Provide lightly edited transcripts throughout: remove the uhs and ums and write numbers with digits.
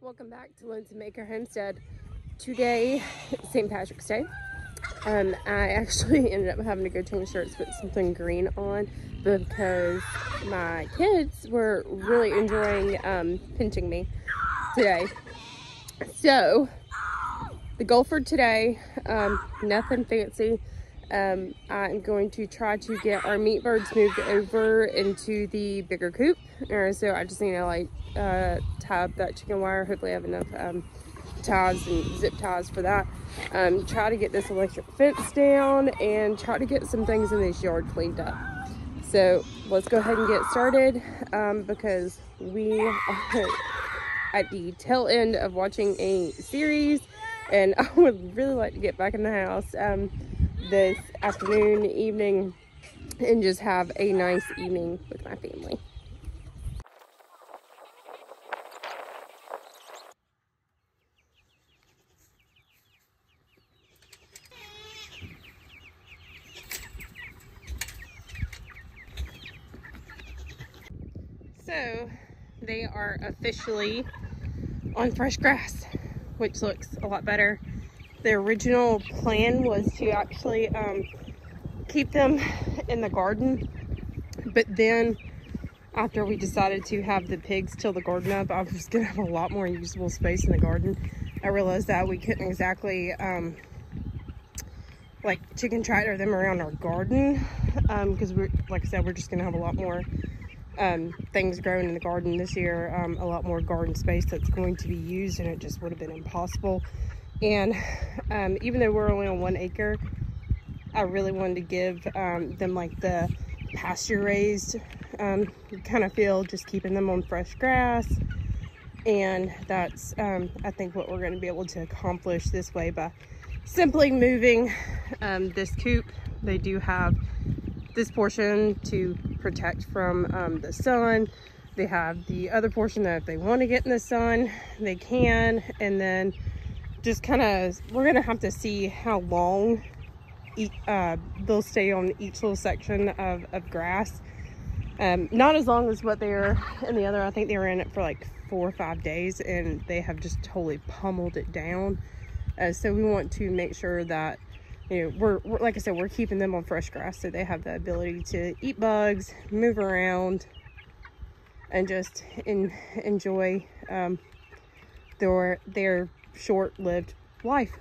Welcome back to Lindsay Maker Homestead. Today, St. Patrick's Day. I actually ended up having to go change shirts, put something green on because my kids were really enjoying pinching me today. So, the goal for today, nothing fancy. I'm going to try to get our meat birds moved over into the bigger coop. So I just need to tie up that chicken wire. Hopefully I have enough ties and zip ties for that. Try to get this electric fence down and try to get some things in this yard cleaned up. So let's go ahead and get started because we are at the tail end of watching a series and I would really like to get back in the house this afternoon, evening, and just have a nice evening with my family. So they are officially on fresh grass, which looks a lot better. The original plan was to actually keep them in the garden, but then after we decided to have the pigs till the garden up, I was gonna have a lot more usable space in the garden. I realized that we couldn't exactly like chicken tractor them around our garden because we're, like I said, we're just gonna have a lot more things growing in the garden this year, a lot more garden space that's going to be used, and it just would have been impossible. And even though we're only on 1 acre, I really wanted to give them like the pasture raised kind of feel, just keeping them on fresh grass. And that's I think what we're going to be able to accomplish this way by simply moving this coop. They do have this portion to protect from the sun. They have the other portion that if they want to get in the sun, they can. And then just kind of, we're gonna have to see how long they'll stay on each little section of grass. Not as long as what they're in the other. I think they were in it for like 4 or 5 days and they have just totally pummeled it down. So we want to make sure that, you know, we're like I said, we're keeping them on fresh grass so they have the ability to eat bugs, move around, and just enjoy their short-lived life.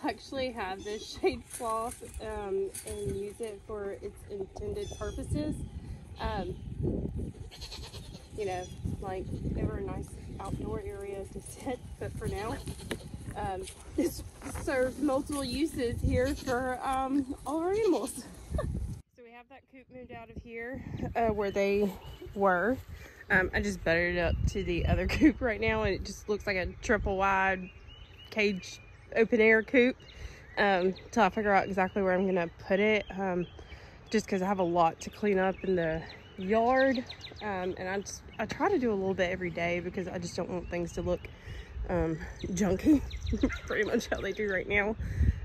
Actually have this shade cloth and use it for its intended purposes. You know, like ever a nice outdoor area to sit, but for now this serves multiple uses here for all our animals. So we have that coop moved out of here where they were. I just buttered it up to the other coop right now and it just looks like a triple wide cage open air coop till I figure out exactly where I'm gonna put it, just because I have a lot to clean up in the yard, and I try to do a little bit every day because I just don't want things to look junky. Pretty much how they do right now,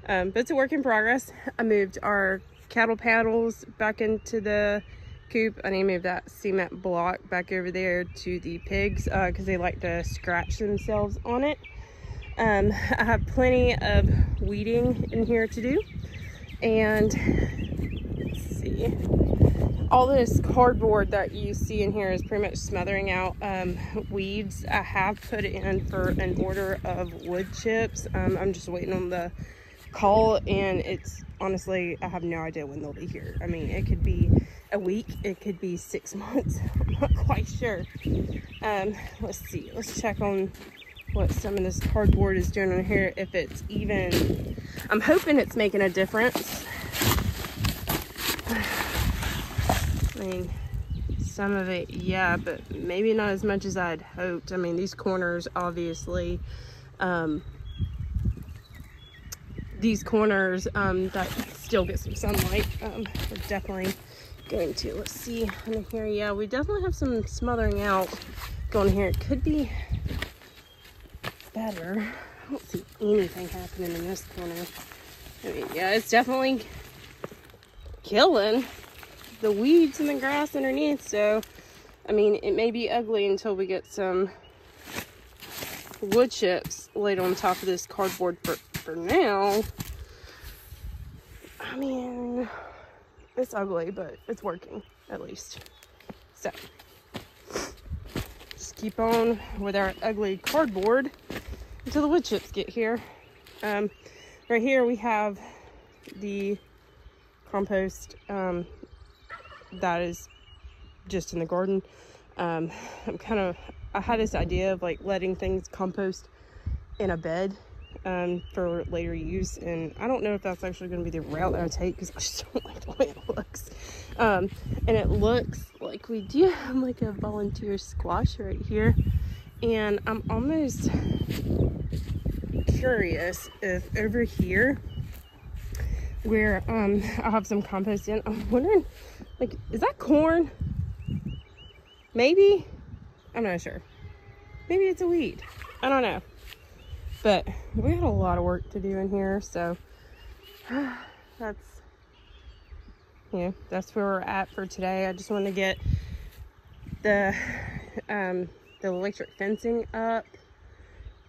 but it's a work in progress. I moved our cattle paddles back into the coop. I need to move that cement block back over there to the pigs because they like to scratch themselves on it. I have plenty of weeding in here to do, and let's see, all this cardboard that you see in here is pretty much smothering out weeds. I have put in for an order of wood chips. I'm just waiting on the call, and it's honestly, I have no idea when they'll be here. I mean, it could be a week, it could be 6 months. I'm not quite sure. Let's see, let's check on what some of this cardboard is doing on here, if it's even. I'm hoping it's making a difference. I mean, some of it, yeah, but maybe not as much as I'd hoped. I mean, these corners, obviously, that still get some sunlight, we're definitely going to, let's see, in here, yeah, we definitely have some smothering out going here. It could be better. I don't see anything happening in this corner. I mean, yeah, it's definitely killing the weeds and the grass underneath. So, I mean, it may be ugly until we get some wood chips laid on top of this cardboard. For now, I mean, it's ugly, but it's working at least. So, just keep on with our ugly cardboard until the wood chips get here. Right here we have the compost that is just in the garden. I had this idea of like letting things compost in a bed for later use, and I don't know if that's actually going to be the route that I take because I just don't like the way it looks. And it looks like we do have like a volunteer squash right here, and I'm almost curious if over here where I have some compost in, I'm wondering, like, is that corn? Maybe, I'm not sure. Maybe it's a weed, I don't know. But we had a lot of work to do in here, so that's where we're at for today. I just want to get the electric fencing up,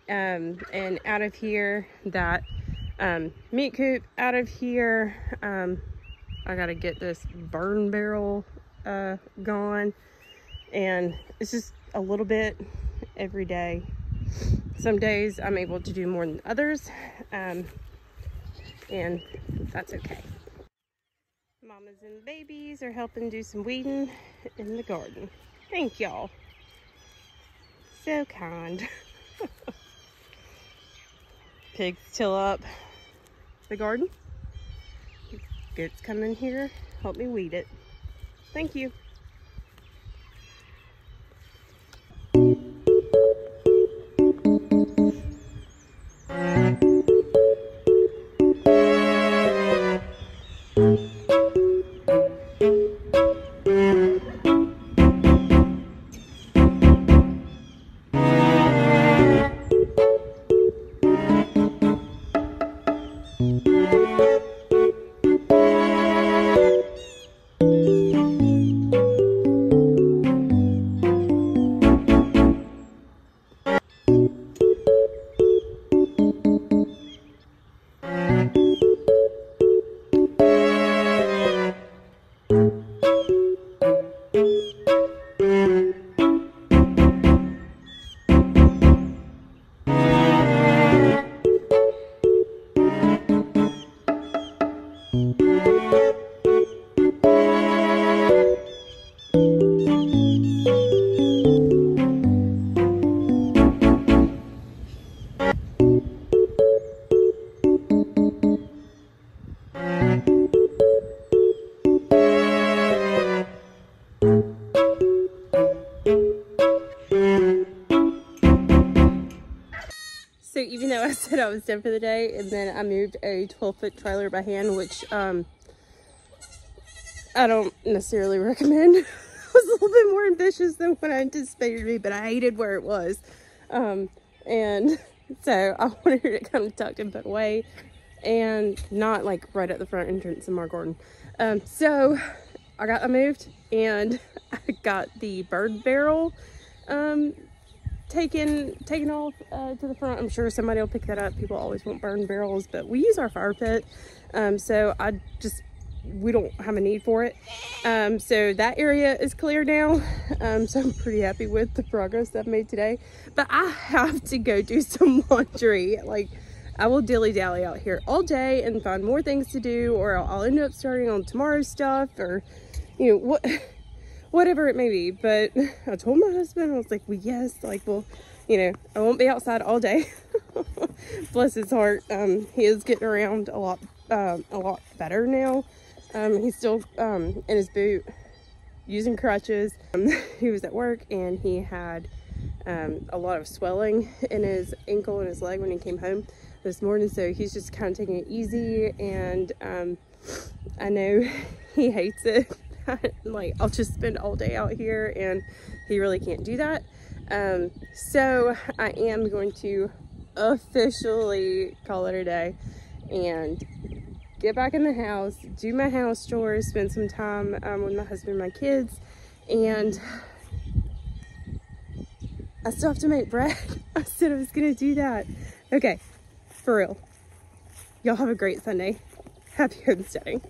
and out of here, that meat coop out of here. I gotta get this burn barrel gone, and it's just a little bit every day. Some days I'm able to do more than others, and that's okay. Mamas and babies are helping do some weeding in the garden. Thank y'all. So kind. Pigs till up the garden. Goats come in here, help me weed it. Thank you. So even though I said I was done for the day, and then I moved a 12-foot trailer by hand, which I don't necessarily recommend. It was a little bit more ambitious than what I anticipated to be, but I hated where it was. And so I wanted it kind of tucked and put away, and not like right at the front entrance of my garden. So I moved, and I got the bird barrel taken off to the front. I'm sure somebody will pick that up. People always want burn barrels, but we use our fire pit, so we don't have a need for it. So that area is clear now, so I'm pretty happy with the progress I've made today. But I have to go do some laundry. Like, I will dilly-dally out here all day and find more things to do, or I'll end up starting on tomorrow's stuff, or whatever it may be. But I told my husband, I was like, well, yes, like, well, I won't be outside all day. Bless his heart. He is getting around a lot better now. He's still in his boot using crutches. He was at work and he had a lot of swelling in his ankle and his leg when he came home this morning, so he's just kind of taking it easy. And I know he hates it. Like, I'll just spend all day out here, and he really can't do that. So I am going to officially call it a day and get back in the house, do my house chores, spend some time with my husband and my kids. And I still have to make bread. I said I was gonna do that. Okay, for real. Y'all have a great Sunday. Happy homesteading.